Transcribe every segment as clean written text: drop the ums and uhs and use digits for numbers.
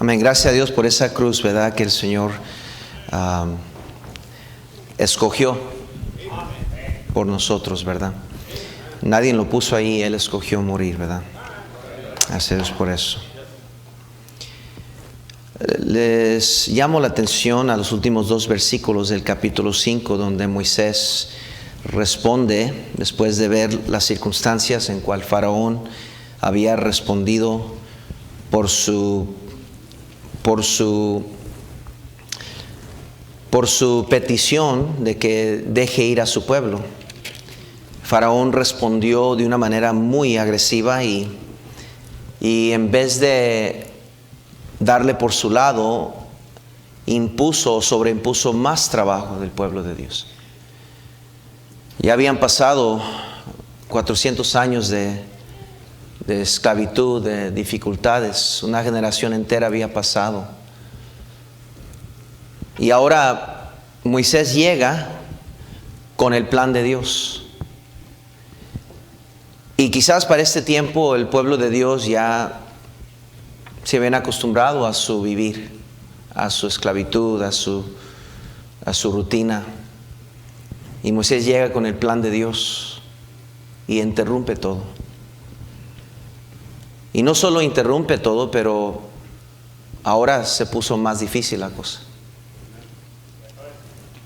Amén. Gracias a Dios por esa cruz, ¿verdad? Que el Señor escogió por nosotros, ¿verdad? Nadie lo puso ahí, Él escogió morir, ¿verdad? Gracias a Dios por eso. Les llamo la atención a los últimos 2 versículos del capítulo 5, donde Moisés responde después de ver las circunstancias en cual Faraón había respondido por su petición de que deje ir a su pueblo. Faraón respondió de una manera muy agresiva y en vez de darle por su lado, sobreimpuso más trabajo del pueblo de Dios. Ya habían pasado 400 años de esclavitud, de dificultades. Una generación entera había pasado. Y ahora Moisés llega con el plan de Dios. Y quizás para este tiempo el pueblo de Dios ya se habían acostumbrado a su vivir, a su esclavitud, a su rutina. Y Moisés llega con el plan de Dios y interrumpe todo. Y no solo interrumpe todo, pero ahora se puso más difícil la cosa.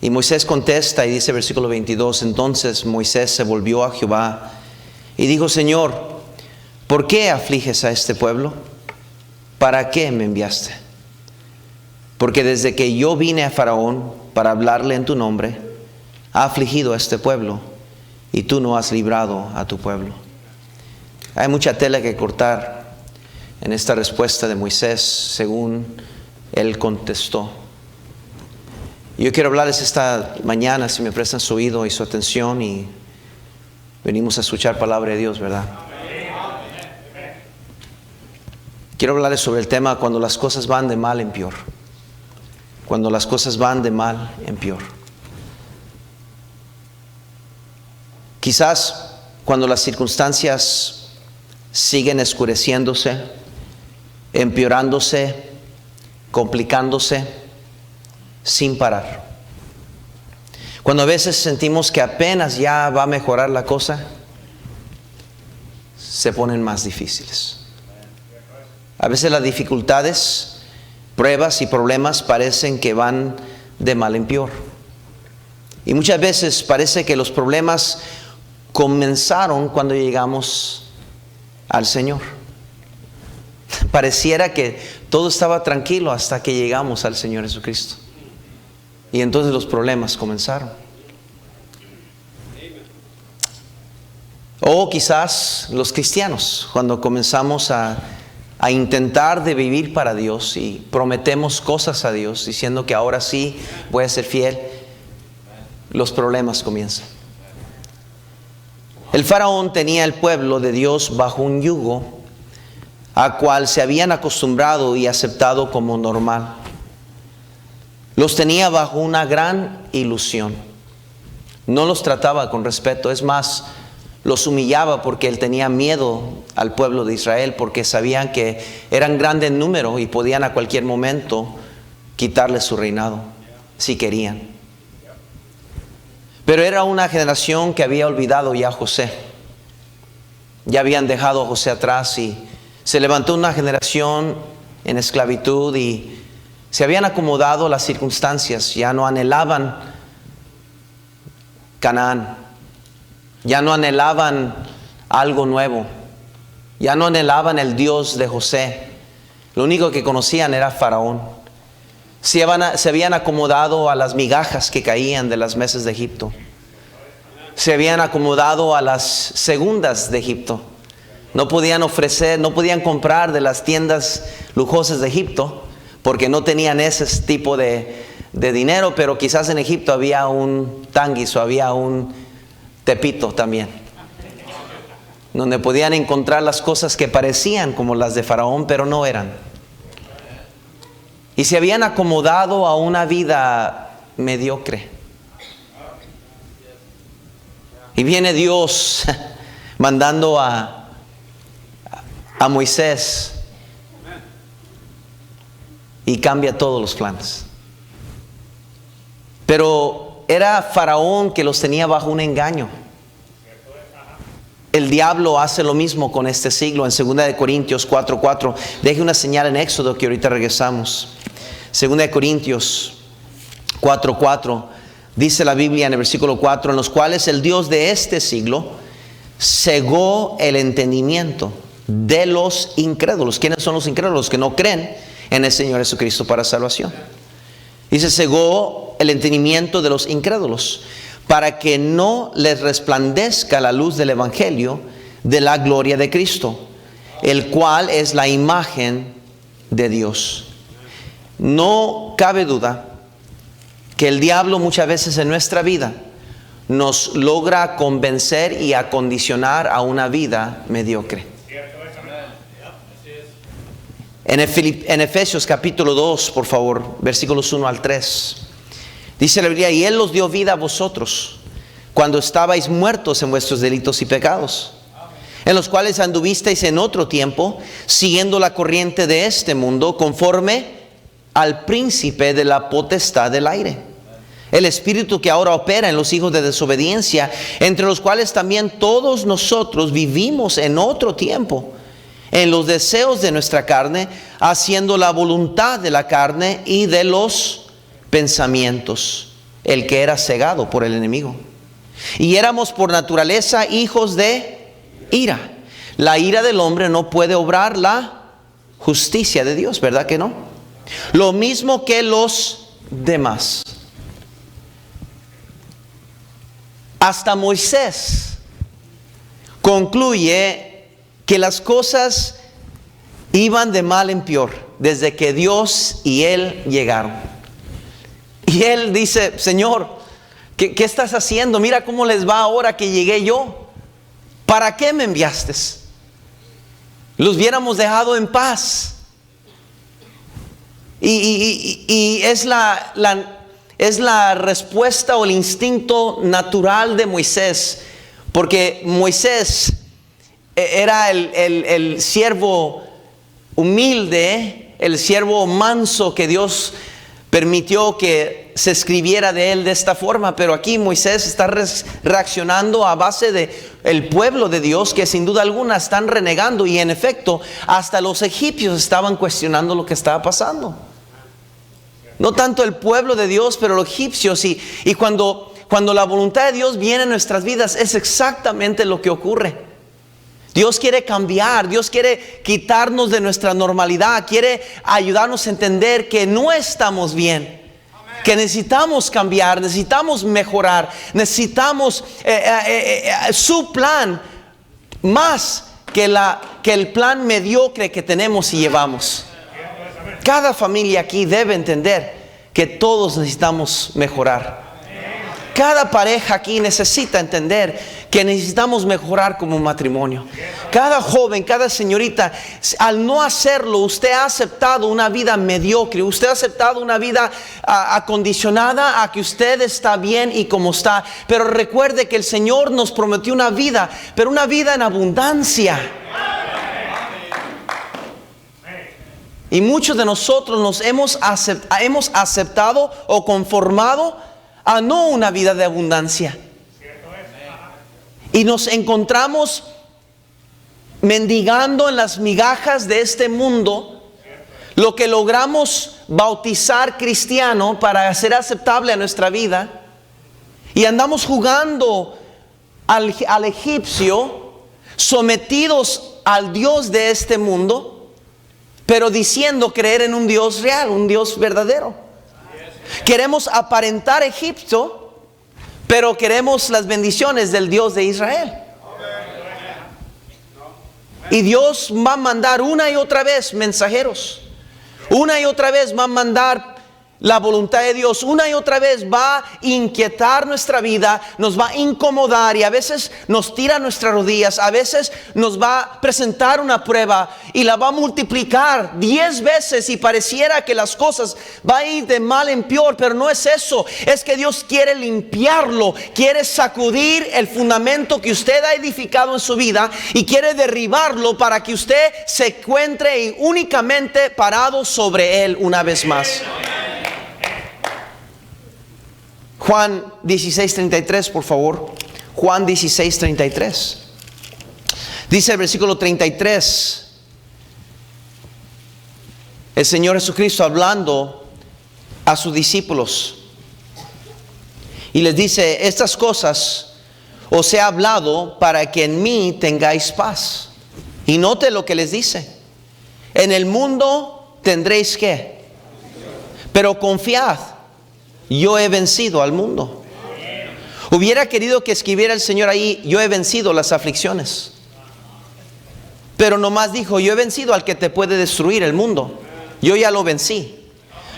Y Moisés contesta y dice versículo 22, entonces Moisés se volvió a Jehová y dijo, Señor, ¿por qué afliges a este pueblo? ¿Para qué me enviaste? Porque desde que yo vine a Faraón para hablarle en tu nombre, ha afligido a este pueblo y tú no has librado a tu pueblo. Hay mucha tela que cortar en esta respuesta de Moisés según él contestó. Yo quiero hablarles esta mañana, si me prestan su oído y su atención, y venimos a escuchar palabra de Dios, ¿verdad? Quiero hablarles sobre el tema cuando las cosas van de mal en peor. Cuando las cosas van de mal en peor. Quizás cuando las circunstancias siguen escureciéndose, empeorándose, complicándose, sin parar. Cuando a veces sentimos que apenas ya va a mejorar la cosa, se ponen más difíciles. A veces las dificultades, pruebas y problemas parecen que van de mal en peor. Y muchas veces parece que los problemas comenzaron cuando llegamos al Señor. Pareciera que todo estaba tranquilo hasta que llegamos al Señor Jesucristo. Y entonces los problemas comenzaron. O quizás los cristianos, cuando comenzamos a intentar de vivir para Dios y prometemos cosas a Dios, diciendo que ahora sí voy a ser fiel, los problemas comienzan. El faraón tenía el pueblo de Dios bajo un yugo a cual se habían acostumbrado y aceptado como normal. Los tenía bajo una gran ilusión. No los trataba con respeto, es más, los humillaba porque él tenía miedo al pueblo de Israel, porque sabían que eran grandes en número y podían a cualquier momento quitarle su reinado, si querían. Pero era una generación que había olvidado ya a José. Ya habían dejado a José atrás y se levantó una generación en esclavitud y se habían acomodado las circunstancias, ya no anhelaban Canaán, ya no anhelaban algo nuevo, ya no anhelaban el Dios de José. Lo único que conocían era Faraón. Se habían acomodado a las migajas que caían de las mesas de Egipto. Se habían acomodado a las segundas de Egipto. No podían comprar de las tiendas lujosas de Egipto, porque no tenían ese tipo de dinero, pero quizás en Egipto había un Tanguis o había un Tepito también, donde podían encontrar las cosas que parecían como las de Faraón, pero no eran. Y se habían acomodado a una vida mediocre. Y viene Dios mandando a Moisés y cambia todos los planes. Pero era Faraón que los tenía bajo un engaño. El diablo hace lo mismo con este siglo. En 2 Corintios 4:4, deje una señal en Éxodo que ahorita regresamos. 2 Corintios 4:4, dice la Biblia en el versículo 4, en los cuales el Dios de este siglo cegó el entendimiento de los incrédulos. ¿Quiénes son los incrédulos? Los que no creen en el Señor Jesucristo para salvación. Dice, cegó el entendimiento de los incrédulos, para que no les resplandezca la luz del Evangelio de la gloria de Cristo, el cual es la imagen de Dios. No cabe duda que el diablo muchas veces en nuestra vida nos logra convencer y acondicionar a una vida mediocre. En Efesios capítulo 2, por favor, versículos 1 al 3. Dice la Biblia, y Él los dio vida a vosotros, cuando estabais muertos en vuestros delitos y pecados, en los cuales anduvisteis en otro tiempo, siguiendo la corriente de este mundo, conforme al príncipe de la potestad del aire, el espíritu que ahora opera en los hijos de desobediencia, entre los cuales también todos nosotros vivimos en otro tiempo, en los deseos de nuestra carne, haciendo la voluntad de la carne y de los pensamientos, el que era cegado por el enemigo. Y éramos por naturaleza hijos de ira. La ira del hombre no puede obrar la justicia de Dios, ¿verdad que no? Lo mismo que los demás. Hasta Moisés concluye que las cosas iban de mal en peor desde que Dios y Él llegaron. Y Él dice, Señor, ¿qué estás haciendo? Mira cómo les va ahora que llegué yo. ¿Para qué me enviaste? Los hubiéramos dejado en paz. Y es la respuesta o el instinto natural de Moisés, porque Moisés era el siervo humilde, el siervo manso que Dios permitió que se escribiera de él de esta forma. Pero aquí Moisés está reaccionando a base de el pueblo de Dios, que sin duda alguna están renegando, y en efecto hasta los egipcios estaban cuestionando lo que estaba pasando. No tanto el pueblo de Dios, pero los egipcios. Y cuando la voluntad de Dios viene en nuestras vidas, es exactamente lo que ocurre. Dios quiere cambiar, Dios quiere quitarnos de nuestra normalidad, quiere ayudarnos a entender que no estamos bien, que necesitamos cambiar, necesitamos mejorar, necesitamos su plan más que el plan mediocre que tenemos y llevamos. Cada familia aquí debe entender que todos necesitamos mejorar. Cada pareja aquí necesita entender que necesitamos mejorar como matrimonio. Cada joven, cada señorita, al no hacerlo, usted ha aceptado una vida mediocre. Usted ha aceptado una vida acondicionada a que usted está bien y como está. Pero recuerde que el Señor nos prometió una vida, pero una vida en abundancia. Y muchos de nosotros nos hemos aceptado o conformado a no una vida de abundancia. Y nos encontramos mendigando en las migajas de este mundo lo que logramos bautizar cristiano para ser aceptable a nuestra vida. Y andamos jugando al egipcio, sometidos al Dios de este mundo, pero diciendo creer en un Dios real, un Dios verdadero. Queremos aparentar Egipto, pero queremos las bendiciones del Dios de Israel. Y Dios va a mandar una y otra vez mensajeros. Una y otra vez va a mandar la voluntad de Dios una y otra vez va a inquietar nuestra vida, nos va a incomodar y a veces nos tira nuestras rodillas, a veces nos va a presentar una prueba y la va a multiplicar 10 veces y pareciera que las cosas van a ir de mal en peor, pero no es eso. Es que Dios quiere limpiarlo, quiere sacudir el fundamento que usted ha edificado en su vida y quiere derribarlo para que usted se encuentre únicamente parado sobre él una vez más. Juan 16:33, por favor. Juan 16:33. Dice el versículo 33. El Señor Jesucristo hablando a sus discípulos. Y les dice: estas cosas os he hablado para que en mí tengáis paz. Y note lo que les dice. En el mundo tendréis ¿qué? Pero confiad. Yo he vencido al mundo. Hubiera querido que escribiera el Señor ahí: yo he vencido las aflicciones. Pero nomás dijo: yo he vencido al que te puede destruir, el mundo. Yo ya lo vencí.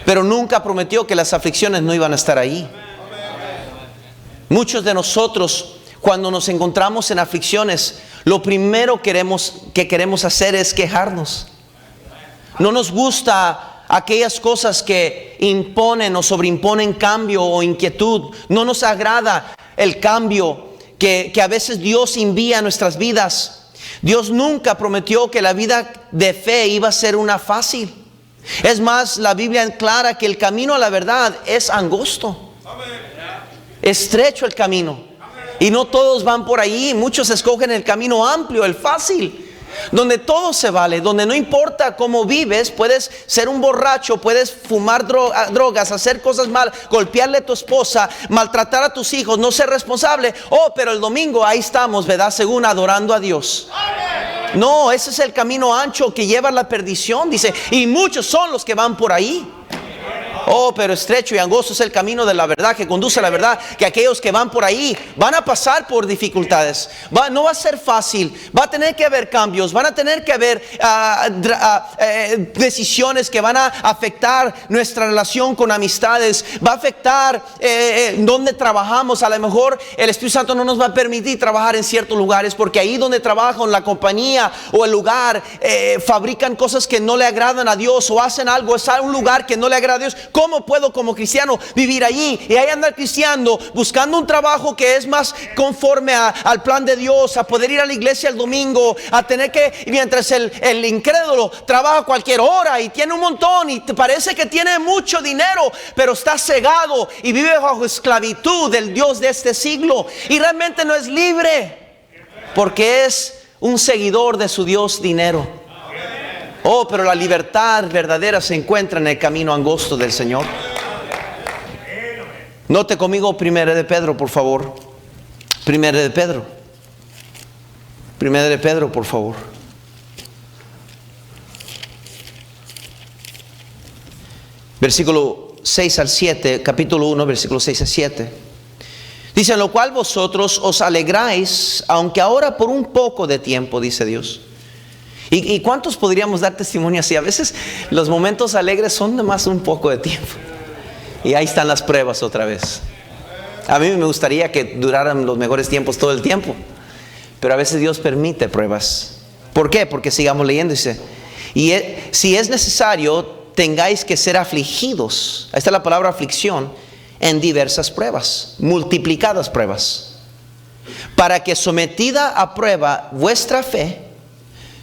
Pero nunca prometió que las aflicciones no iban a estar ahí. Muchos de nosotros, cuando nos encontramos en aflicciones, lo primero que queremos hacer es quejarnos. No nos gusta aquellas cosas que imponen o sobreimponen cambio o inquietud. No nos agrada el cambio que a veces Dios envía a nuestras vidas. Dios nunca prometió que la vida de fe iba a ser una fácil. Es más, la Biblia aclara que el camino a la verdad es angosto. Estrecho el camino. Y no todos van por ahí. Muchos escogen el camino amplio, el fácil, donde todo se vale, donde no importa cómo vives, puedes ser un borracho, puedes fumar drogas, hacer cosas mal, golpearle a tu esposa, maltratar a tus hijos, no ser responsable. Oh, pero el domingo ahí estamos, ¿verdad? Según adorando a Dios. No, ese es el camino ancho que lleva a la perdición, dice, y muchos son los que van por ahí. Oh, pero estrecho y angosto es el camino de la verdad, que conduce a la verdad, que aquellos que van por ahí van a pasar por dificultades. No va a ser fácil, va a tener que haber cambios, van a tener que haber decisiones que van a afectar nuestra relación con amistades, va a afectar donde trabajamos. A lo mejor el Espíritu Santo no nos va a permitir trabajar en ciertos lugares, porque ahí donde trabajan, la compañía o el lugar, fabrican cosas que no le agradan a Dios, o hacen algo, es un lugar que no le agrada a Dios. ¿Cómo puedo como cristiano vivir allí? Y ahí andar cristiano, buscando un trabajo que es más conforme al plan de Dios, a poder ir a la iglesia el domingo, a tener que, mientras el incrédulo trabaja cualquier hora y tiene un montón y te parece que tiene mucho dinero, pero está cegado y vive bajo esclavitud del Dios de este siglo y realmente no es libre, porque es un seguidor de su Dios dinero. Oh, pero la libertad verdadera se encuentra en el camino angosto del Señor. Note conmigo 1 de Pedro, por favor. 1 de Pedro. 1 de Pedro, por favor. Versículo 6 al 7, capítulo 1, versículo 6 al 7. Dice: en lo cual vosotros os alegráis, aunque ahora por un poco de tiempo, dice Dios. ¿Y cuántos podríamos dar testimonio así? A veces los momentos alegres son de más un poco de tiempo. Y ahí están las pruebas otra vez. A mí me gustaría que duraran los mejores tiempos todo el tiempo, pero a veces Dios permite pruebas. ¿Por qué? Porque sigamos leyendo. Dice: y si es necesario, tengáis que ser afligidos. Ahí está la palabra aflicción. En diversas pruebas, multiplicadas pruebas, para que sometida a prueba vuestra fe.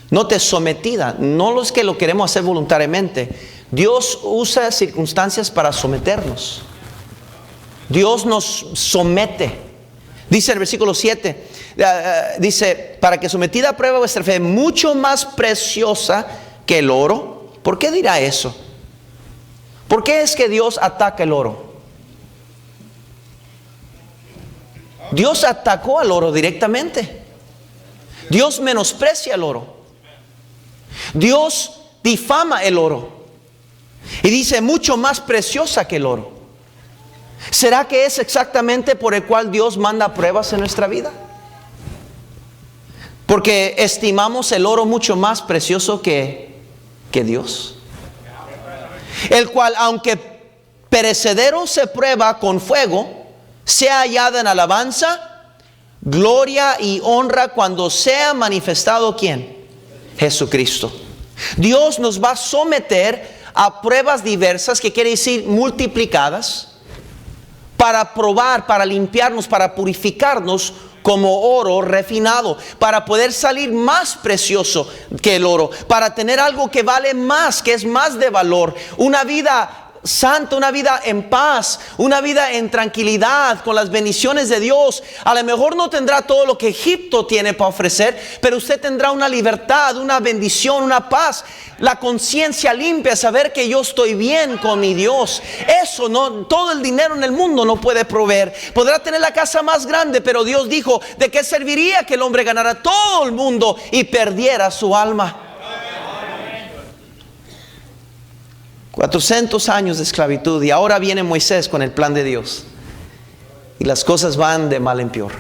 Note, sometida, no los que lo queremos hacer voluntariamente. Dios usa circunstancias para someternos. Dios nos somete. Dice el versículo 7, dice: para que sometida a prueba vuestra fe, mucho más preciosa que el oro. ¿Por qué dirá eso? ¿Por qué es que Dios ataca el oro? Dios atacó al oro directamente. Dios menosprecia el oro. Dios difama el oro y dice: mucho más preciosa que el oro. ¿Será que es exactamente por el cual Dios manda pruebas en nuestra vida? Porque estimamos el oro mucho más precioso que Dios, el cual, aunque perecedero se prueba con fuego, sea hallada en alabanza, gloria y honra cuando sea manifestado ¿quién? Jesucristo. Dios nos va a someter a pruebas diversas, que quiere decir multiplicadas, para probar, para limpiarnos, para purificarnos como oro refinado, para poder salir más precioso que el oro, para tener algo que vale más, que es más de valor, una vida santa, una vida en paz, una vida en tranquilidad, con las bendiciones de Dios. A lo mejor no tendrá todo lo que Egipto tiene para ofrecer, pero usted tendrá una libertad, una bendición, una paz, la conciencia limpia, saber que yo estoy bien con mi Dios. Eso no, todo el dinero en el mundo no puede proveer. Podrá tener la casa más grande, pero Dios dijo, ¿de qué serviría que el hombre ganara todo el mundo y perdiera su alma? 400 años de esclavitud, y ahora viene Moisés con el plan de Dios, y las cosas van de mal en peor.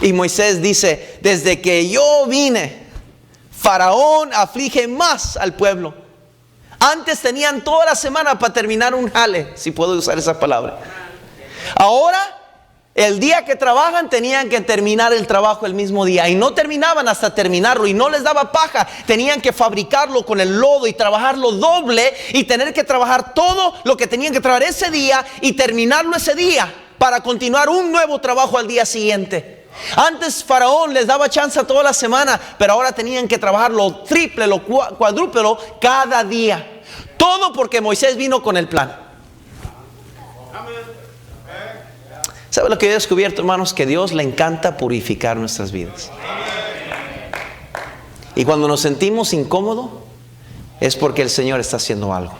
Y Moisés dice, desde que yo vine, Faraón aflige más al pueblo. Antes tenían toda la semana para terminar un jale, si puedo usar esa palabra. Ahora, el día que trabajan, tenían que terminar el trabajo el mismo día, y no terminaban hasta terminarlo, y no les daba paja. Tenían que fabricarlo con el lodo y trabajarlo doble, y tener que trabajar todo lo que tenían que trabajar ese día y terminarlo ese día para continuar un nuevo trabajo al día siguiente. Antes Faraón les daba chance toda la semana, pero ahora tenían que trabajar lo triple, lo cuádruple cada día. Todo porque Moisés vino con el plan. ¿Sabe lo que he descubierto, hermanos? Que a Dios le encanta purificar nuestras vidas. Y cuando nos sentimos incómodos, es porque el Señor está haciendo algo.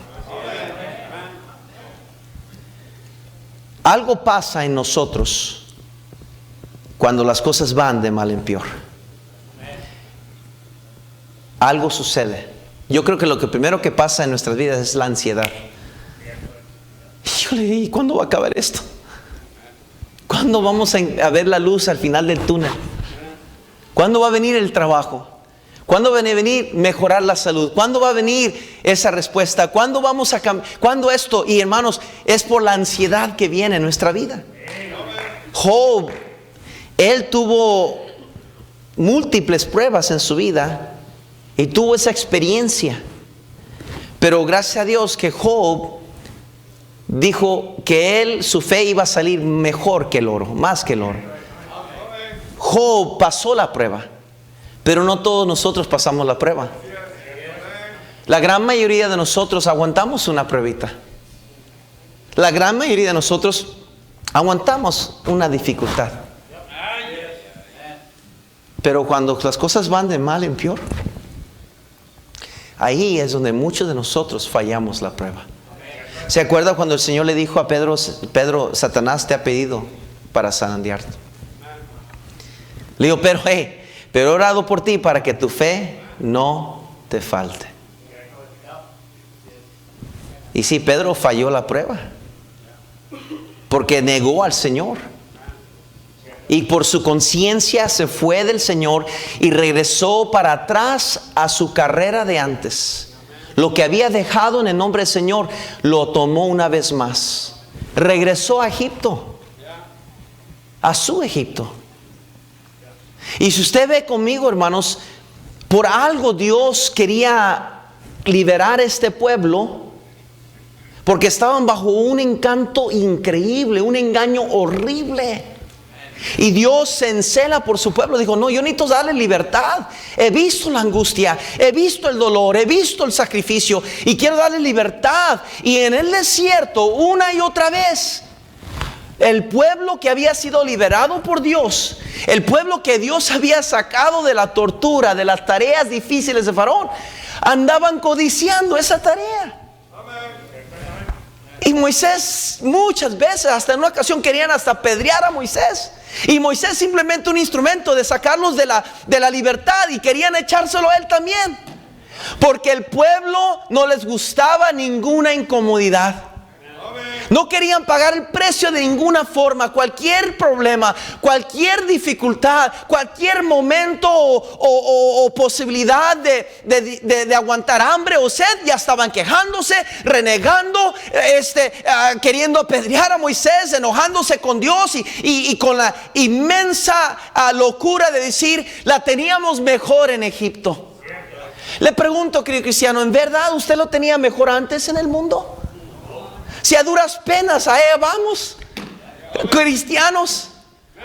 Algo pasa en nosotros cuando las cosas van de mal en peor. Algo sucede. Yo creo que lo que primero que pasa en nuestras vidas es la ansiedad. Híjole, ¿y cuándo va a acabar esto? ¿Cuándo vamos a ver la luz al final del túnel? ¿Cuándo va a venir el trabajo? ¿Cuándo va a venir mejorar la salud? ¿Cuándo va a venir esa respuesta? ¿Cuándo vamos a cambiar? ¿Cuándo esto? Y hermanos, es por la ansiedad que viene en nuestra vida. Job, él tuvo múltiples pruebas en su vida y tuvo esa experiencia. Pero gracias a Dios que Job dijo que su fe iba a salir mejor que el oro, más que el oro. Job pasó la prueba, pero no todos nosotros pasamos la prueba. La gran mayoría de nosotros aguantamos una pruebita. La gran mayoría de nosotros aguantamos una dificultad. Pero cuando las cosas van de mal en peor, ahí es donde muchos de nosotros fallamos la prueba. ¿Se acuerda cuando el Señor le dijo a Pedro, Satanás te ha pedido para zarandearte? Le digo, pero he orado por ti para que tu fe no te falte. Y sí, Pedro falló la prueba, porque negó al Señor. Y por su conciencia se fue del Señor y regresó para atrás a su carrera de antes. Lo que había dejado en el nombre del Señor, lo tomó una vez más. Regresó a Egipto, a su Egipto. Y si usted ve conmigo, hermanos, por algo Dios quería liberar a este pueblo, porque estaban bajo un encanto increíble, un engaño horrible. Y Dios se encela por su pueblo. Dijo, no, yo necesito darle libertad. He visto la angustia, he visto el dolor, he visto el sacrificio, y quiero darle libertad. Y en el desierto, una y otra vez, el pueblo que había sido liberado por Dios, el pueblo que Dios había sacado de la tortura, de las tareas difíciles de Faraón, andaban codiciando esa tarea. Y Moisés, muchas veces, hasta en una ocasión, querían hasta apedrear a Moisés. Y Moisés simplemente un instrumento de sacarlos de la libertad, y querían echárselo a él también, porque el pueblo no les gustaba ninguna incomodidad. No querían pagar el precio de ninguna forma. Cualquier problema, cualquier dificultad, cualquier momento o posibilidad de aguantar hambre o sed, ya estaban quejándose, renegando, queriendo apedrear a Moisés, enojándose con Dios y con la inmensa locura de decir: la teníamos mejor en Egipto. Le pregunto, querido cristiano, ¿en verdad usted lo tenía mejor antes en el mundo? Si a duras penas a ella vamos, cristianos,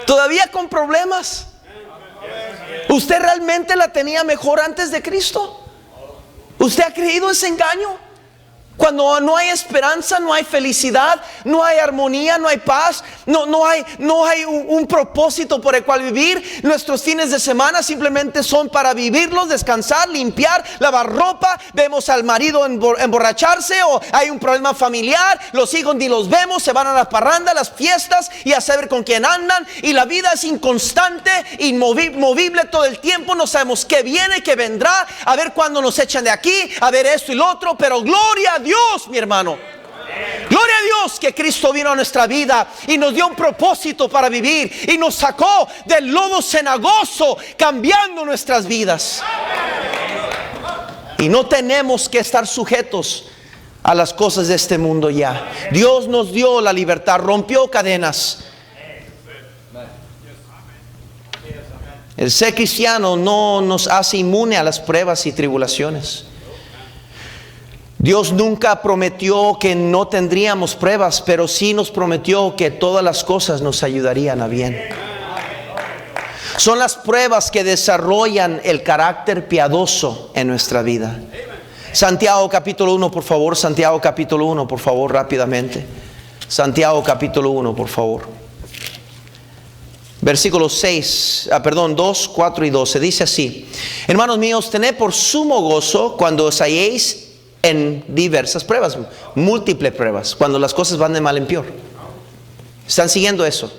todavía con problemas. ¿Usted realmente la tenía mejor antes de Cristo? ¿Usted ha creído ese engaño? Cuando no hay esperanza, no hay felicidad, no hay armonía, no hay paz, no hay un propósito por el cual vivir. Nuestros fines de semana simplemente son para vivirlos, descansar, limpiar, lavar ropa. Vemos al marido emborracharse, o hay un problema familiar, los hijos ni los vemos, se van a la parranda, las fiestas y a saber con quién andan. Y la vida es inconstante, inmovible todo el tiempo. No sabemos qué viene, qué vendrá, a ver cuándo nos echan de aquí, a ver esto y lo otro. Pero gloria a Dios, mi hermano. Gloria a Dios que Cristo vino a nuestra vida y nos dio un propósito para vivir y nos sacó del lodo cenagoso, cambiando nuestras vidas. Y no tenemos que estar sujetos a las cosas de este mundo ya. Dios nos dio la libertad, rompió cadenas. El ser cristiano no nos hace inmune a las pruebas y tribulaciones. Dios nunca prometió que no tendríamos pruebas, pero sí nos prometió que todas las cosas nos ayudarían a bien. Son las pruebas que desarrollan el carácter piadoso en nuestra vida. Santiago capítulo 1, por favor. Santiago capítulo 1, por favor, rápidamente. Santiago capítulo 1, por favor. Versículos 2, 4 y 12. Dice así: hermanos míos, tened por sumo gozo cuando os halléis en diversas pruebas, múltiples pruebas, cuando las cosas van de mal en peor. ¿Están siguiendo eso?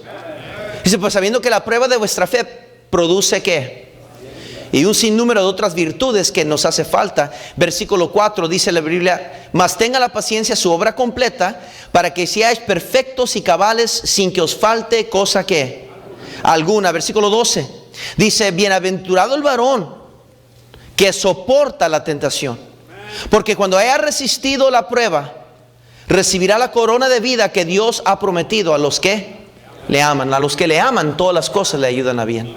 Dice: pues sabiendo que la prueba de vuestra fe produce ¿qué? Y un sinnúmero de otras virtudes que nos hace falta. Versículo 4 dice la Biblia: mas tenga la paciencia su obra completa, para que seáis perfectos y cabales, sin que os falte cosa ¿qué? Alguna. Versículo 12 dice: bienaventurado el varón que soporta la tentación, porque cuando haya resistido la prueba, recibirá la corona de vida que Dios ha prometido a los que le aman. A los que le aman, todas las cosas le ayudan a bien.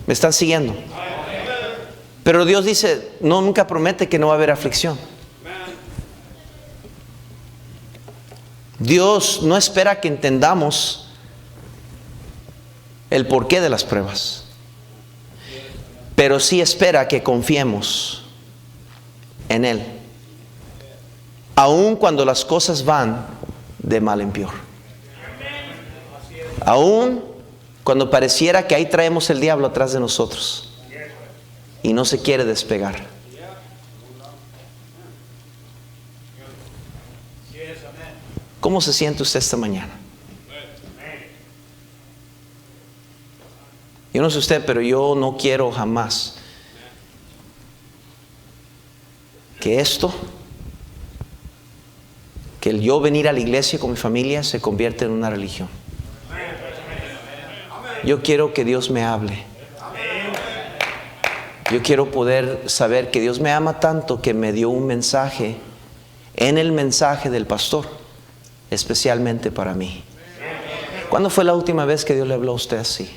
¿Me están siguiendo? Pero Dios dice, nunca promete que no va a haber aflicción. Dios no espera que entendamos el porqué de las pruebas, pero sí espera que confiemos en Él, aun cuando las cosas van de mal en peor. Aun cuando pareciera que ahí traemos el diablo atrás de nosotros y no se quiere despegar. ¿Cómo se siente usted esta mañana? Yo no sé usted, pero yo no quiero jamás que que el yo venir a la iglesia con mi familia se convierta en una religión. Yo quiero que Dios me hable. Yo quiero poder saber que Dios me ama tanto que me dio un mensaje en el mensaje del pastor, especialmente para mí. ¿Cuándo fue la última vez que Dios le habló a usted así?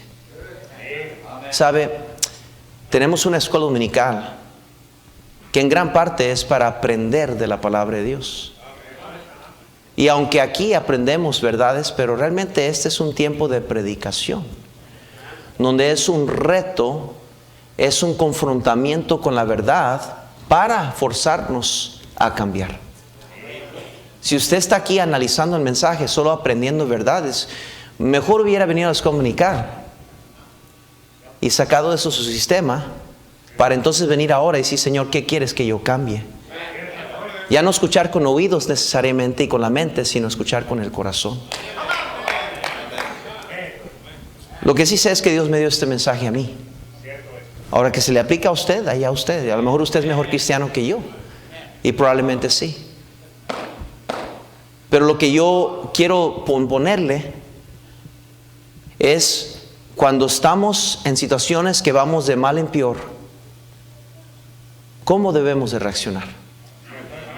Sabe, tenemos una escuela dominical que en gran parte es para aprender de la palabra de Dios. Y aunque aquí aprendemos verdades, pero realmente este es un tiempo de predicación, donde es un reto, es un confrontamiento con la verdad para forzarnos a cambiar. Si usted está aquí analizando el mensaje, solo aprendiendo verdades, mejor hubiera venido a la escuela dominical y sacado de eso su sistema, para entonces venir ahora y decir, Señor, ¿qué quieres que yo cambie? Ya no escuchar con oídos necesariamente y con la mente, sino escuchar con el corazón. Lo que sí sé es que Dios me dio este mensaje a mí. Ahora, que se le aplica a usted, allá a usted. A lo mejor usted es mejor cristiano que yo, y probablemente sí. Pero lo que yo quiero ponerle es cuando estamos en situaciones que vamos de mal en peor, ¿cómo debemos de reaccionar?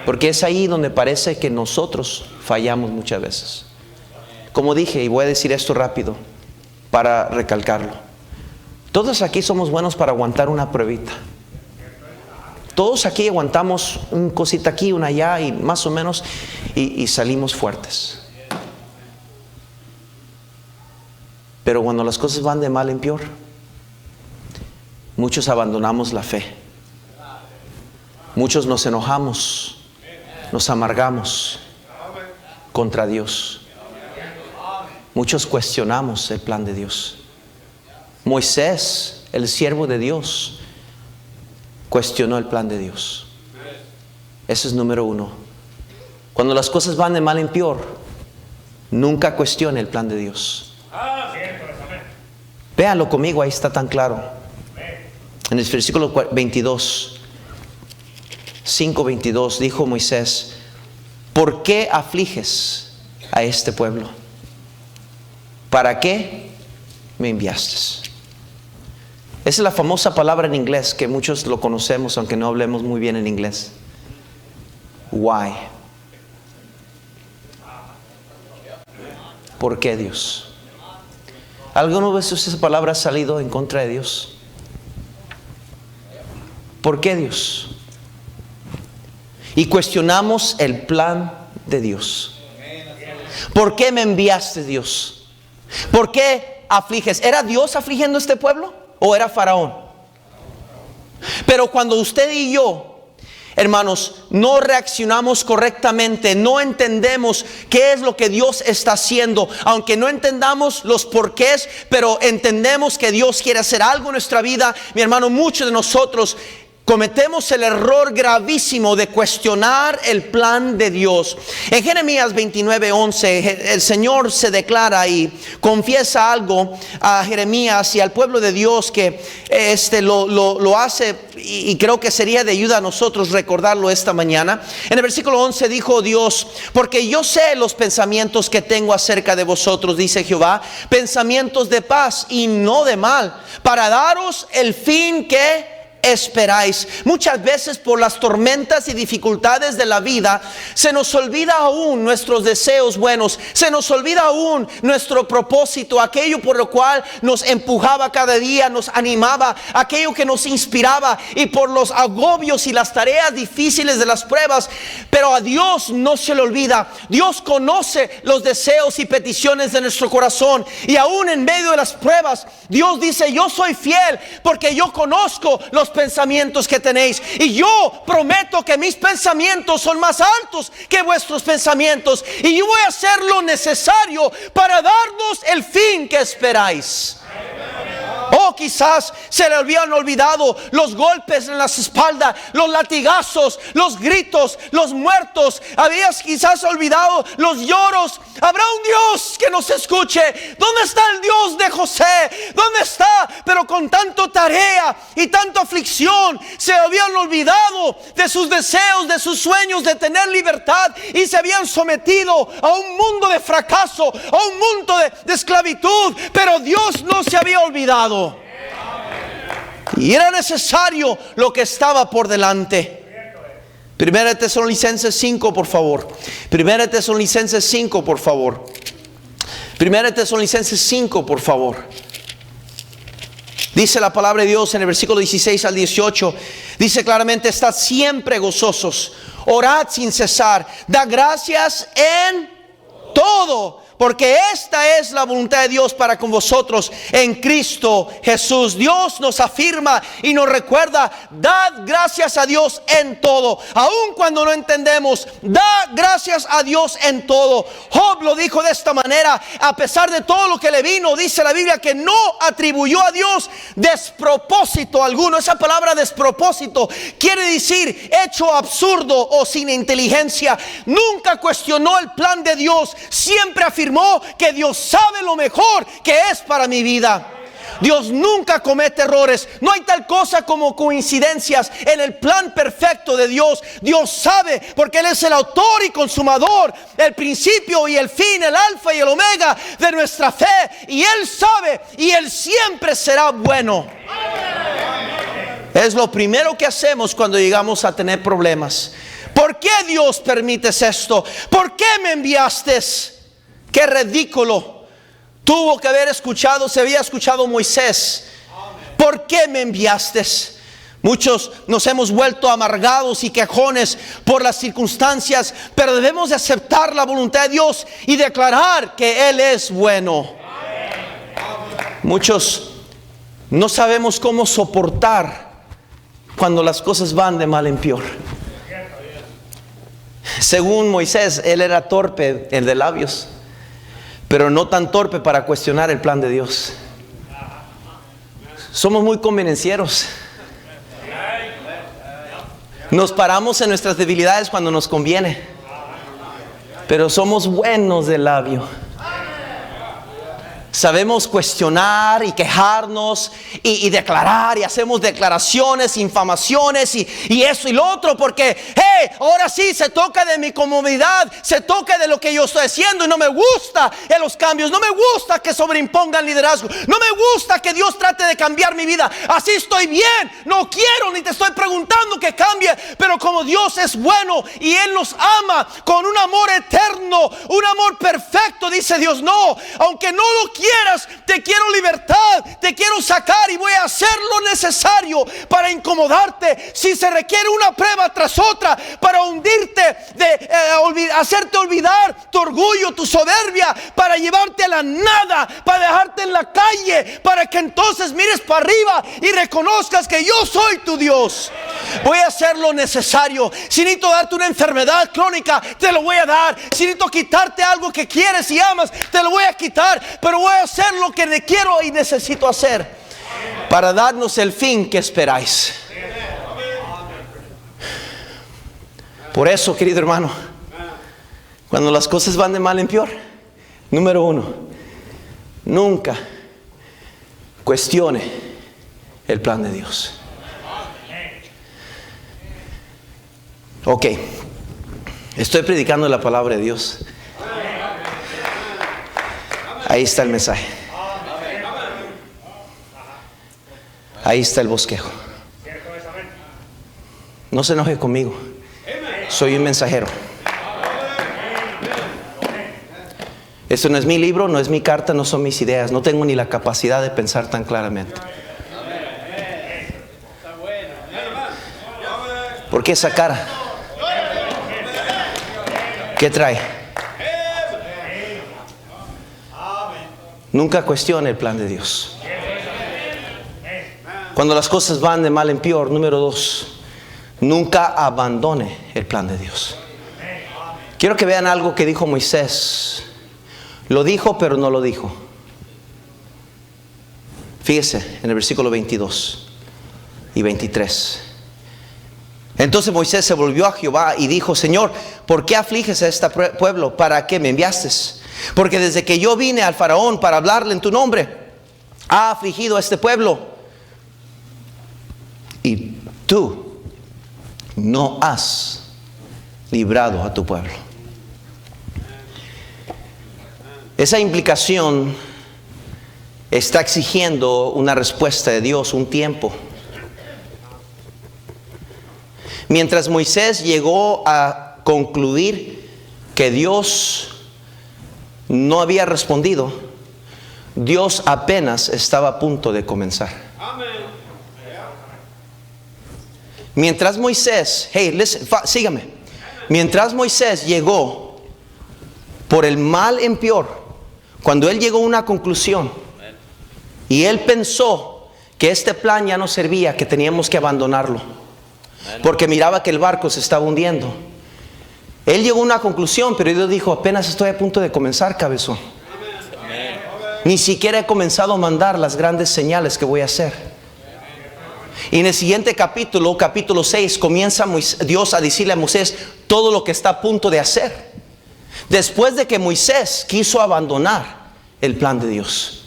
Porque es ahí donde parece que nosotros fallamos muchas veces. Como dije, y voy a decir esto rápido para recalcarlo, todos aquí somos buenos para aguantar una pruebita. Todos aquí aguantamos un cosita aquí, una allá, y más o menos, y salimos fuertes. Pero cuando las cosas van de mal en peor, muchos abandonamos la fe. Muchos nos enojamos, nos amargamos contra Dios. Muchos cuestionamos el plan de Dios. Moisés, el siervo de Dios, cuestionó el plan de Dios. Ese es número uno. Cuando las cosas van de mal en peor, nunca cuestione el plan de Dios. Véanlo conmigo, ahí está tan claro. En el versículo 22, 5:22, dijo Moisés: ¿por qué afliges a este pueblo? ¿Para qué me enviaste? Esa es la famosa palabra en inglés que muchos lo conocemos, aunque no hablemos muy bien en inglés. Why? ¿Por qué, Dios? ¿Alguna vez esa palabra ha salido en contra de Dios? ¿Por qué, Dios? Y cuestionamos el plan de Dios. ¿Por qué me enviaste, Dios? ¿Por qué afliges? ¿Era Dios afligiendo a este pueblo o era Faraón? Pero cuando usted y yo, hermanos, no reaccionamos correctamente, no entendemos qué es lo que Dios está haciendo, aunque no entendamos los porqués, pero entendemos que Dios quiere hacer algo en nuestra vida, mi hermano, muchos de nosotros cometemos el error gravísimo de cuestionar el plan de Dios. En Jeremías 29:11, el Señor se declara y confiesa algo a Jeremías y al pueblo de Dios que lo hace, y creo que sería de ayuda a nosotros recordarlo esta mañana. En el versículo 11 dijo Dios: porque yo sé los pensamientos que tengo acerca de vosotros, dice Jehová, pensamientos de paz y no de mal, para daros el fin que esperáis. Muchas veces por las tormentas y dificultades de la vida se nos olvida aún nuestros deseos buenos, se nos olvida aún nuestro propósito, aquello por lo cual nos empujaba cada día, nos animaba, aquello que nos inspiraba, y por los agobios y las tareas difíciles de las pruebas. Pero a Dios no se le olvida. Dios conoce los deseos y peticiones de nuestro corazón, y aún en medio de las pruebas Dios dice: yo soy fiel porque yo conozco los pensamientos que tenéis, y yo prometo que mis pensamientos son más altos que vuestros pensamientos, y yo voy a hacer lo necesario para darnos el fin que esperáis. Oh, quizás se le habían olvidado los golpes en las espaldas, los latigazos, los gritos, los muertos. Habías quizás olvidado los lloros. Habrá un Dios que nos escuche. ¿Dónde está el Dios de José? ¿Dónde está? Pero con tanto tarea y tanta aflicción, se habían olvidado de sus deseos, de sus sueños, de tener libertad, y se habían sometido a un mundo de fracaso, a un mundo de esclavitud. Pero Dios no se había olvidado. Y era necesario lo que estaba por delante. Primera de Tesalonicenses 5, por favor. Primera de Tesalonicenses 5, por favor. Primera de Tesalonicenses 5, por favor. Dice la palabra de Dios en el versículo 16 al 18. Dice claramente: estad siempre gozosos, orad sin cesar, da gracias en todo, porque esta es la voluntad de Dios para con vosotros en Cristo Jesús. Dios nos afirma y nos recuerda: dad gracias a Dios en todo. Aun cuando no entendemos, da gracias a Dios en todo. Job lo dijo de esta manera: a pesar de todo lo que le vino, dice la Biblia que no atribuyó a Dios despropósito alguno. Esa palabra despropósito quiere decir hecho absurdo o sin inteligencia. Nunca cuestionó el plan de Dios, siempre afirmó que Dios sabe lo mejor que es para mi vida. Dios nunca comete errores. No hay tal cosa como coincidencias en el plan perfecto de Dios. Dios sabe, porque Él es el autor y consumador, el principio y el fin, el alfa y el omega de nuestra fe. Y Él sabe, y Él siempre será bueno. Es lo primero que hacemos cuando llegamos a tener problemas. ¿Por qué, Dios, permites esto? ¿Por qué me enviaste? Qué ridículo tuvo que haber escuchado, se había escuchado Moisés. ¿Por qué me enviaste? Muchos nos hemos vuelto amargados y quejones por las circunstancias, pero debemos de aceptar la voluntad de Dios y declarar que Él es bueno. Muchos no sabemos cómo soportar cuando las cosas van de mal en peor. Según Moisés, él era torpe, el de labios, pero no tan torpe para cuestionar el plan de Dios. Somos muy convenencieros. Nos paramos en nuestras debilidades cuando nos conviene, pero somos buenos de labio. Sabemos cuestionar y quejarnos y declarar, y hacemos declaraciones, infamaciones y eso y lo otro, porque hey, ahora sí se toca de mi comodidad, se toca de lo que yo estoy haciendo, y no me gusta en los cambios, no me gusta que sobreimpongan liderazgo, no me gusta que Dios trate de cambiar mi vida. Así estoy bien, no quiero ni te estoy preguntando que cambie, pero como Dios es bueno y Él nos ama con un amor eterno, un amor perfecto, dice Dios, no, aunque no lo quieras, te quiero libertad, te quiero sacar y voy a hacer lo necesario para incomodarte. Si se requiere una prueba tras otra para hundirte, hacerte olvidar tu orgullo, tu soberbia, para llevarte a la nada, para dejarte en la calle, para que entonces mires para arriba y reconozcas que yo soy tu Dios. Voy a hacer lo necesario. Si necesito darte una enfermedad crónica, te lo voy a dar. Si necesito quitarte algo que quieres y amas, te lo voy a quitar, pero voy a hacer lo que quiero y necesito hacer para darnos el fin que esperáis. Por eso, querido hermano, cuando las cosas van de mal en peor, número uno, nunca cuestione el plan de Dios. Ok, estoy predicando la palabra de Dios. Ahí está el mensaje. Ahí está el bosquejo. No se enoje conmigo. Soy un mensajero. Esto no es mi libro, no es mi carta, no son mis ideas. No tengo ni la capacidad de pensar tan claramente. ¿Por qué esa cara? ¿Qué trae? Nunca cuestione el plan de Dios. Cuando las cosas van de mal en peor, número dos, nunca abandone el plan de Dios. Quiero que vean algo que dijo Moisés. Lo dijo, pero no lo dijo. Fíjese en el versículo 22 y 23. Entonces Moisés se volvió a Jehová y dijo: Señor, ¿por qué afliges a este pueblo? ¿Para qué me enviaste? Porque desde que yo vine al faraón para hablarle en tu nombre, ha afligido a este pueblo, y tú no has librado a tu pueblo. Esa implicación está exigiendo una respuesta de Dios, un tiempo. Mientras Moisés llegó a concluir que Dios no había respondido, Dios apenas estaba a punto de comenzar. Mientras Moisés, sígame. Mientras Moisés llegó por el mal en peor, cuando él llegó a una conclusión y él pensó que este plan ya no servía, que teníamos que abandonarlo, porque miraba que el barco se estaba hundiendo. Él llegó a una conclusión, pero Dios dijo: apenas estoy a punto de comenzar, cabezón. Ni siquiera he comenzado a mandar las grandes señales que voy a hacer. Y en el siguiente capítulo, capítulo 6, comienza Dios a decirle a Moisés todo lo que está a punto de hacer, después de que Moisés quiso abandonar el plan de Dios.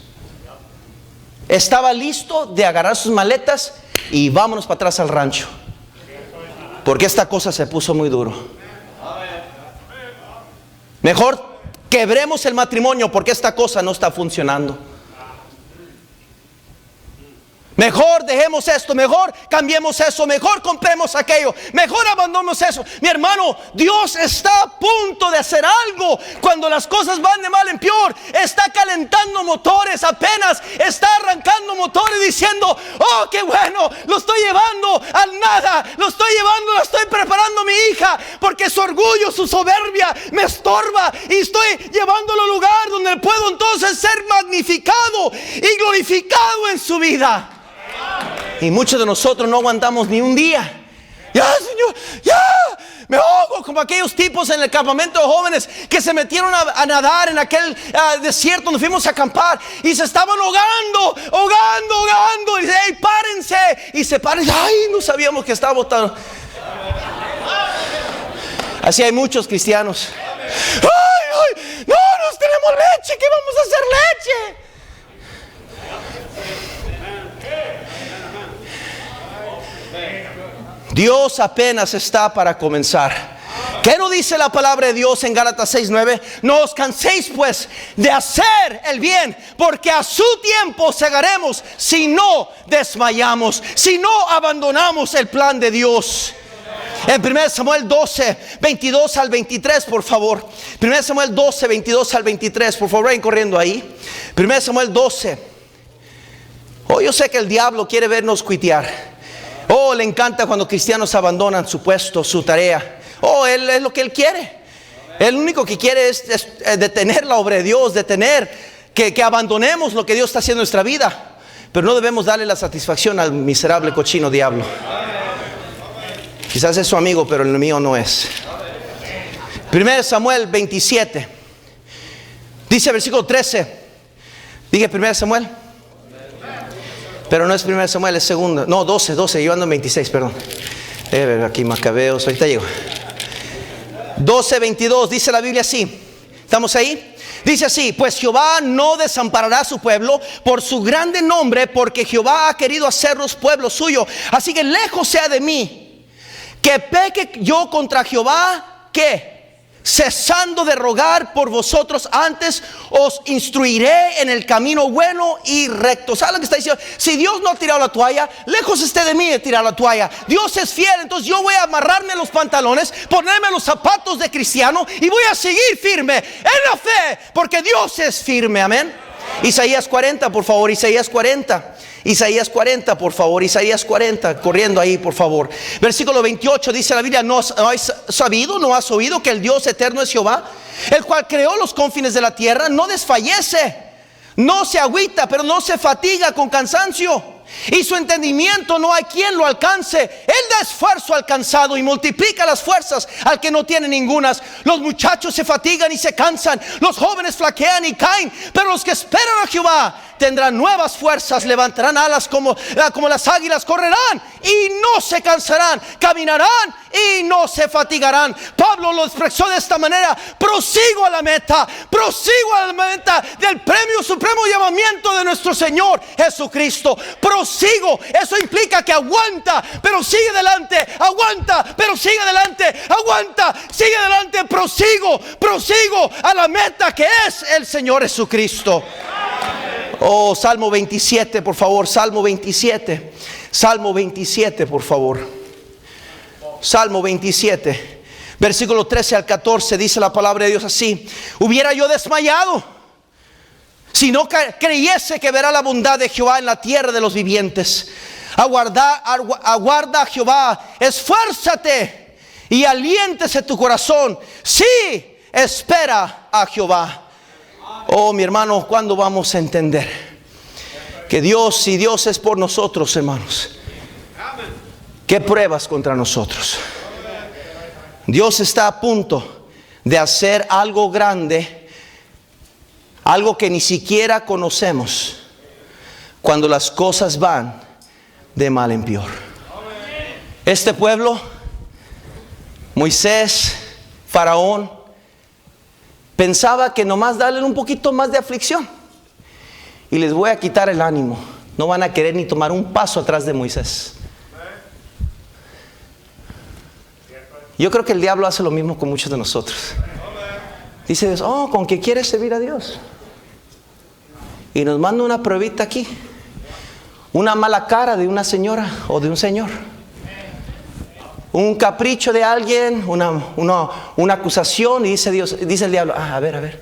estaba listo de agarrar sus maletas y vámonos para atrás al rancho, porque esta cosa se puso muy duro. Mejor quebremos el matrimonio porque esta cosa no está funcionando. Mejor dejemos esto, mejor cambiemos eso, mejor compremos aquello, mejor abandonemos eso. Mi hermano, Dios está a punto de hacer algo. Cuando las cosas van de mal en peor, está calentando motores, apenas está arrancando motores, diciendo: oh, qué bueno, lo estoy llevando al nada, lo estoy preparando a mi hija, porque su orgullo, su soberbia me estorba, y estoy llevándolo al lugar donde puedo entonces ser magnificado y glorificado en su vida. Y muchos de nosotros no aguantamos ni un día. Ya, Señor, ya, me ahogo, como aquellos tipos en el campamento de jóvenes que se metieron a nadar en aquel desierto donde fuimos a acampar, y se estaban ahogando. Y dice: hey, párense. Y se paran. Ay, no sabíamos que estábamos tan... Así hay muchos cristianos. Ay, no tenemos leche. ¿Qué vamos a hacer leche? Dios apenas está para comenzar. ¿Qué nos dice la palabra de Dios en Gálatas 6:9? No os canséis pues de hacer el bien, porque a su tiempo segaremos, si no desmayamos, si no abandonamos el plan de Dios. En 1 Samuel 12, 22 al 23, por favor. 1 Samuel 12, 22 al 23, por favor, vayan corriendo ahí. 1 Samuel 12. Oh, yo sé que el diablo quiere vernos cuitear. Oh, le encanta cuando cristianos abandonan su puesto, su tarea. Oh, él es lo que él quiere. Él lo único que quiere es detener la obra de Dios, detener que abandonemos lo que Dios está haciendo en nuestra vida. Pero no debemos darle la satisfacción al miserable cochino diablo. Quizás es su amigo, pero el mío no es. 1 Samuel 27. Dice versículo 13. Dije 1 Samuel. Pero no es 1 Samuel, es segundo. No, 12, yo ando en 26, perdón. Aquí Macabeos, ahorita llego. 12, 22, dice la Biblia así. ¿Estamos ahí? Dice así: pues Jehová no desamparará a su pueblo por su grande nombre, porque Jehová ha querido hacerlos pueblo suyo. Así que lejos sea de mí que peque yo contra Jehová, ¿qué? Cesando de rogar por vosotros, antes os instruiré en el camino bueno y recto. ¿Saben lo que está diciendo? Si Dios no ha tirado la toalla, lejos esté de mí de tirar la toalla. Dios es fiel, entonces yo voy a amarrarme los pantalones, ponerme los zapatos de cristiano y voy a seguir firme en la fe, porque Dios es firme. Amén. Isaías 40, por favor. Isaías 40, por favor. Isaías 40, corriendo ahí, por favor. Versículo 28 dice la Biblia: ¿no has sabido, no has oído que el Dios eterno es Jehová, el cual creó los confines de la tierra? No desfallece, no se agüita, pero no se fatiga con cansancio, y su entendimiento no hay quien lo alcance. Él da esfuerzo al cansado y multiplica las fuerzas al que no tiene ningunas. Los muchachos se fatigan y se cansan, los jóvenes flaquean y caen, pero los que esperan a Jehová tendrán nuevas fuerzas, levantarán alas como las águilas, correrán y no se cansarán, caminarán y no se fatigarán. Pablo lo expresó de esta manera: prosigo a la meta del premio supremo llamamiento de nuestro Señor Jesucristo. Prosigo, eso implica que aguanta, pero sigue adelante, aguanta, pero sigue adelante, aguanta, sigue adelante, prosigo a la meta que es el Señor Jesucristo. Oh, Salmo 27, por favor. Salmo 27, por favor. Salmo 27, versículo 13 al 14, dice la palabra de Dios así: hubiera yo desmayado si no creyese que verá la bondad de Jehová en la tierra de los vivientes. Aguarda a Jehová, esfuérzate y aliéntese tu corazón. Sí, espera a Jehová. Oh, mi hermano, ¿cuándo vamos a entender que Dios, si Dios es por nosotros, hermanos, qué pruebas contra nosotros? Dios está a punto de hacer algo grande, algo que ni siquiera conocemos, cuando las cosas van de mal en peor. Este pueblo, Moisés, Faraón, pensaba que nomás darle un poquito más de aflicción y les voy a quitar el ánimo. no van a querer ni tomar un paso atrás de Moisés. Yo creo que el diablo hace lo mismo con muchos de nosotros. Dice Dios, ¿con qué quieres servir a Dios? Y nos manda una pruebita aquí. Una mala cara de una señora o de un señor. Un capricho de alguien, una acusación, y dice el diablo, a ver.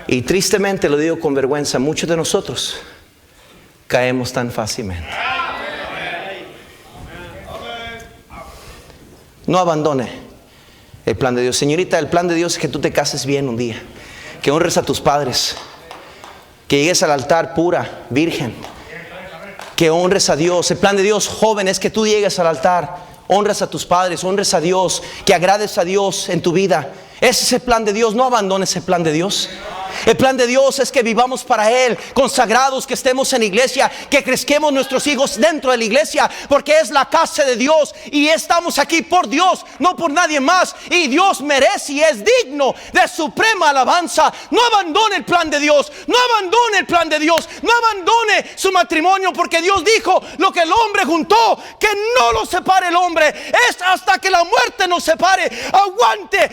Y tristemente, lo digo con vergüenza, muchos de nosotros caemos tan fácilmente. No abandone el plan de Dios. Señorita, el plan de Dios es que tú te cases bien un día, que honres a tus padres, que llegues al altar pura, virgen, que honres a Dios. El plan de Dios, joven, es que tú llegues al altar, honres a tus padres, honres a Dios, que agrades a Dios en tu vida. Ese es el plan de Dios. No abandones el plan de Dios. El plan de Dios es que vivamos para Él, consagrados, que estemos en iglesia, que crezquemos nuestros hijos dentro de la iglesia, porque es la casa de Dios y estamos aquí por Dios, no por nadie más. Y Dios merece y es digno de suprema alabanza. No abandone el plan de Dios, no abandone el plan de Dios, no abandone su matrimonio, porque Dios dijo, lo que el hombre juntó, que no lo separe el hombre, es hasta que la muerte nos separe. Aguante,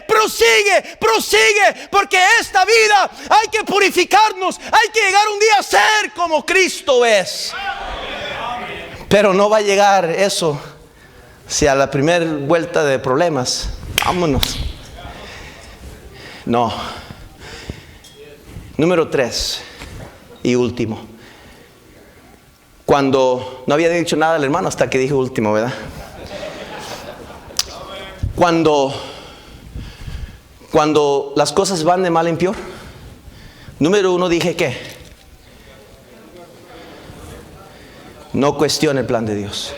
prosigue, porque esta vida hay que purificarnos, hay que llegar un día a ser como Cristo es. Pero no va a llegar eso si a la primera vuelta de problemas, vámonos. No. Número 3 y último. Cuando no había dicho nada el hermano hasta que dije último, ¿verdad? Cuando las cosas van de mal en peor. Número 1 dije que no cuestione el plan de Dios.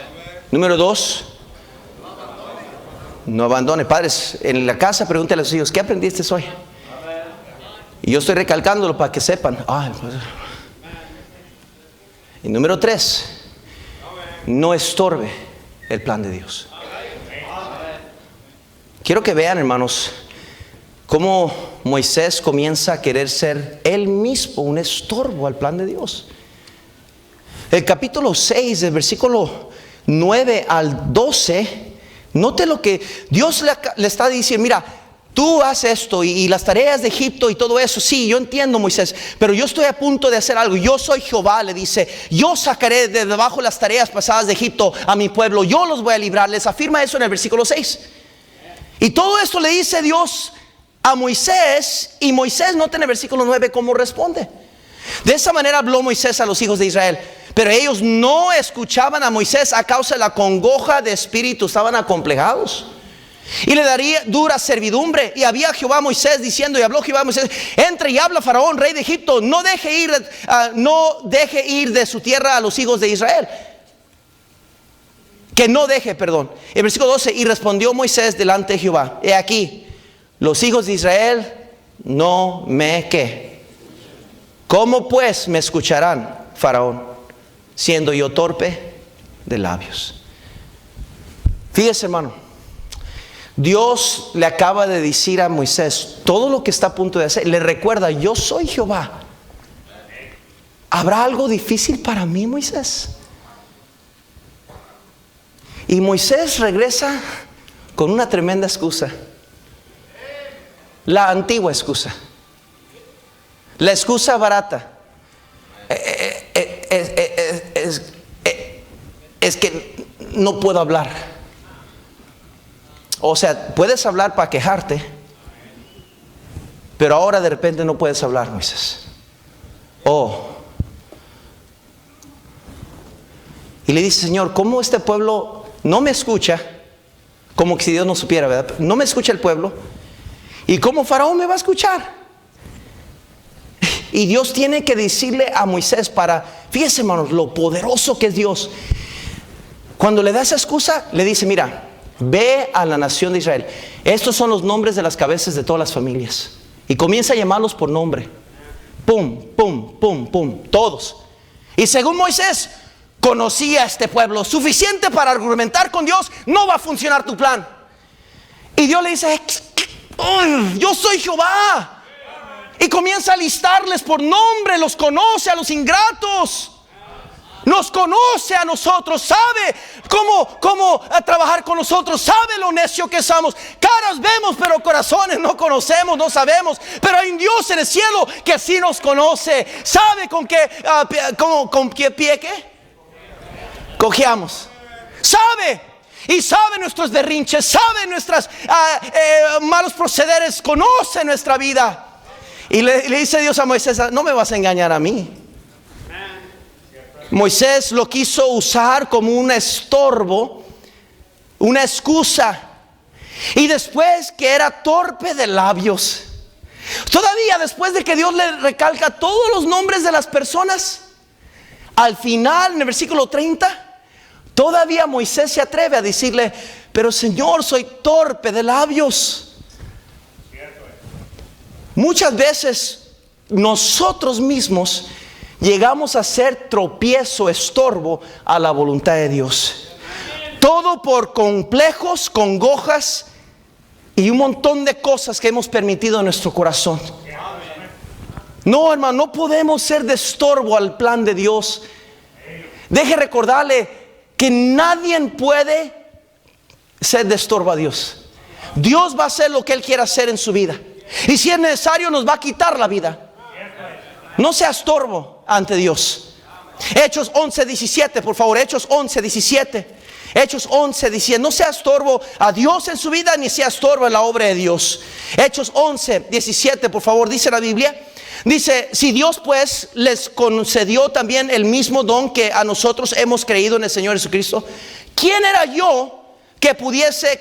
Número 2, no abandone. Padres, en la casa pregúntale a sus hijos, ¿qué aprendiste hoy? Y yo estoy recalcándolo para que sepan. Y número 3, no estorbe el plan de Dios. Quiero que vean, hermanos, cómo Moisés comienza a querer ser él mismo un estorbo al plan de Dios. El capítulo 6, del versículo 9 al 12, note lo que Dios le está diciendo. Mira, tú haces esto y las tareas de Egipto y todo eso. Sí, yo entiendo, Moisés, pero yo estoy a punto de hacer algo. Yo soy Jehová, le dice. Yo sacaré de debajo las tareas pasadas de Egipto a mi pueblo. Yo los voy a librar. Les afirma eso en el versículo 6. Y todo esto le dice Dios a Moisés, y Moisés, nota en el versículo 9 cómo responde. De esa manera habló Moisés a los hijos de Israel, pero ellos no escuchaban a Moisés a causa de la congoja de espíritu, estaban acomplejados. Y le daría dura servidumbre. Y había Jehová a Moisés diciendo, y habló Jehová a Moisés, entre y habla a Faraón, rey de Egipto, no deje ir de su tierra a los hijos de Israel. Que no deje, perdón. El versículo 12, y respondió Moisés delante de Jehová, he aquí, los hijos de Israel no me ¿qué? ¿Cómo pues me escucharán, Faraón, siendo yo torpe de labios? Fíjese, hermano, Dios le acaba de decir a Moisés todo lo que está a punto de hacer. Le recuerda, yo soy Jehová. ¿Habrá algo difícil para mí, Moisés? Y Moisés regresa con una tremenda excusa. La antigua excusa. La excusa barata. Es que no puedo hablar. O sea, puedes hablar para quejarte, pero ahora de repente no puedes hablar, Moisés. Y le dice, Señor, ¿cómo este pueblo no me escucha? Como que si Dios no supiera, ¿verdad? No me escucha el pueblo. ¿Y cómo Faraón me va a escuchar? Y Dios tiene que decirle a Moisés fíjese, hermanos, lo poderoso que es Dios. Cuando le da esa excusa, le dice, mira, ve a la nación de Israel. Estos son los nombres de las cabezas de todas las familias. Y comienza a llamarlos por nombre. Pum, pum, pum, pum, todos. Y según Moisés, conocía a este pueblo suficiente para argumentar con Dios, no va a funcionar tu plan. Y Dios le dice, yo soy Jehová. Y comienza a listarles por nombre, los conoce a los ingratos. Nos conoce a nosotros, sabe cómo trabajar con nosotros, sabe lo necio que somos. Caras vemos, pero corazones no conocemos, no sabemos. Pero hay un Dios en el cielo que sí nos conoce, sabe con qué pie cojeamos. Sabe. Y sabe nuestros berrinches, sabe nuestros malos procederes, conoce nuestra vida. Y le dice Dios a Moisés: no me vas a engañar a mí. Moisés lo quiso usar como un estorbo, una excusa. Y después que era torpe de labios, todavía después de que Dios le recalca todos los nombres de las personas, al final en el versículo 30, todavía Moisés se atreve a decirle: pero Señor, soy torpe de labios. Muchas veces nosotros mismos llegamos a ser tropiezo, estorbo a la voluntad de Dios. Todo por complejos, congojas y un montón de cosas que hemos permitido en nuestro corazón. No, hermano, no podemos ser de estorbo al plan de Dios. Deje recordarle que nadie puede ser de estorbo a Dios. Dios va a hacer lo que Él quiera hacer en su vida. Y si es necesario, nos va a quitar la vida. No sea estorbo ante Dios. Hechos 11:17, por favor. Hechos 11:17. Hechos 11:17. No sea estorbo a Dios en su vida, ni sea estorbo en la obra de Dios. Hechos 11:17, por favor. Dice la Biblia. Dice: si Dios pues les concedió también el mismo don que a nosotros hemos creído en el Señor Jesucristo, ¿quién era yo que pudiese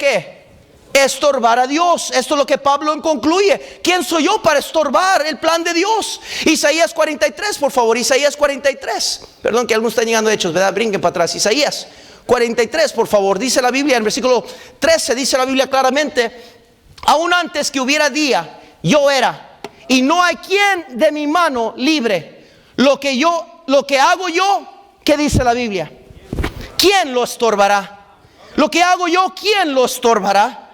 estorbar a Dios? Esto es lo que Pablo concluye. ¿Quién soy yo para estorbar el plan de Dios? Isaías 43, por favor. Isaías 43. Perdón que algunos están llegando a Hechos, ¿verdad? Brinquen para atrás. Isaías 43, por favor. Dice la Biblia en el versículo 13, dice la Biblia claramente: aún antes que hubiera día, yo era, y no hay quien de mi mano libre. Lo que hago yo, ¿qué dice la Biblia? ¿Quién lo estorbará? Lo que hago yo, ¿quién lo estorbará?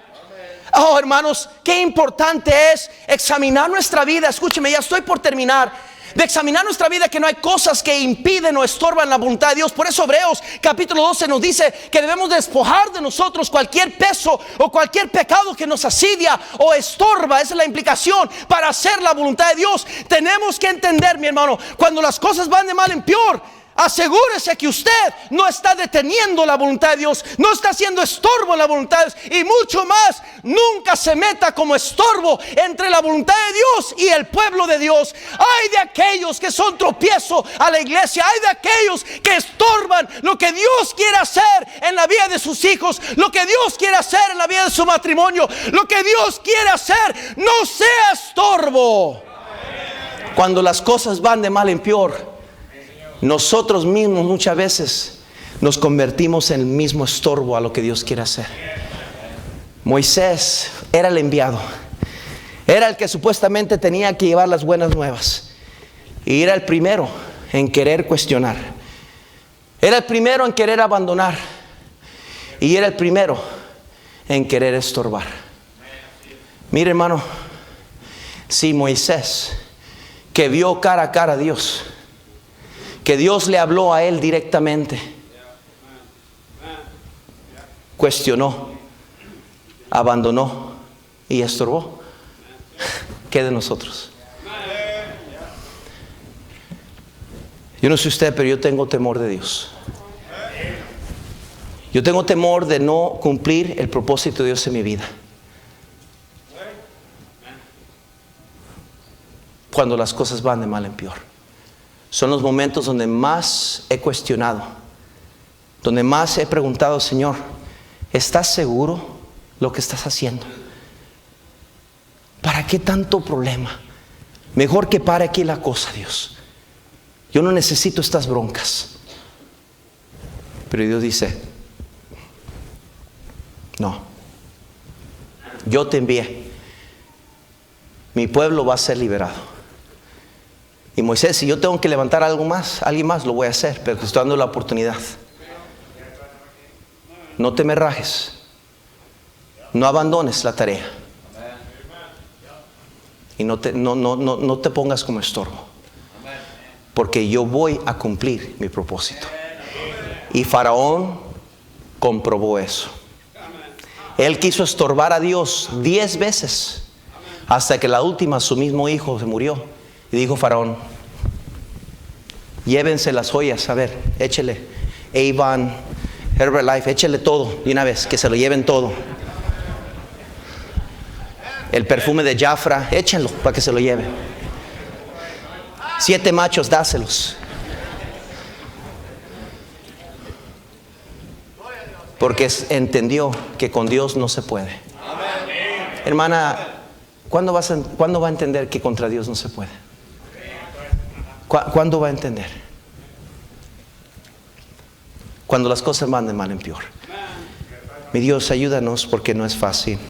Oh, hermanos, qué importante es examinar nuestra vida. Escúcheme, ya estoy por terminar. De examinar nuestra vida, que no hay cosas que impiden o estorban la voluntad de Dios. Por eso Hebreos capítulo 12 nos dice que debemos despojar de nosotros cualquier peso o cualquier pecado que nos asidia o estorba. Esa es la implicación para hacer la voluntad de Dios. Tenemos que entender, mi hermano, cuando las cosas van de mal en peor, asegúrese que usted no está deteniendo la voluntad de Dios, no está haciendo estorbo en la voluntad de Dios, y mucho más, nunca se meta como estorbo entre la voluntad de Dios y el pueblo de Dios. Hay de aquellos que son tropiezo a la iglesia, hay de aquellos que estorban lo que Dios quiere hacer en la vida de sus hijos, lo que Dios quiere hacer en la vida de su matrimonio, lo que Dios quiere hacer. No sea estorbo. Cuando las cosas van de mal en peor, nosotros mismos muchas veces nos convertimos en el mismo estorbo a lo que Dios quiere hacer. Moisés era el enviado, era el que supuestamente tenía que llevar las buenas nuevas, y era el primero en querer cuestionar, era el primero en querer abandonar, y era el primero en querer estorbar. Mire, hermano, si Moisés, que vio cara a cara a Dios, que Dios le habló a él directamente, cuestionó, abandonó y estorbó, ¿qué de nosotros? Yo no sé usted, pero yo tengo temor de Dios. Yo tengo temor de no cumplir el propósito de Dios en mi vida. Cuando las cosas van de mal en peor, son los momentos donde más he cuestionado, donde más he preguntado: Señor, ¿estás seguro lo que estás haciendo? ¿Para qué tanto problema? Mejor que pare aquí la cosa, Dios. Yo no necesito estas broncas. Pero Dios dice: no, yo te envié, mi pueblo va a ser liberado. Y Moisés, si yo tengo que levantar alguien más lo voy a hacer, pero te estoy dando la oportunidad. No te me rajes, no abandones la tarea. Y no te pongas como estorbo. Porque yo voy a cumplir mi propósito. Y Faraón comprobó eso. Él quiso estorbar a Dios 10 veces. Hasta que la última, su mismo hijo se murió. Y dijo Faraón: llévense las joyas, a ver, échele Avon, Herbalife, échele todo de una vez, que se lo lleven todo. El perfume de Jafra, échenlo para que se lo lleven. 7 machos, dáselos. Porque entendió que con Dios no se puede. Hermana, ¿cuándo va a entender que contra Dios no se puede? ¿Cuándo va a entender? Cuando las cosas van de mal en peor. Mi Dios, ayúdanos, porque no es fácil.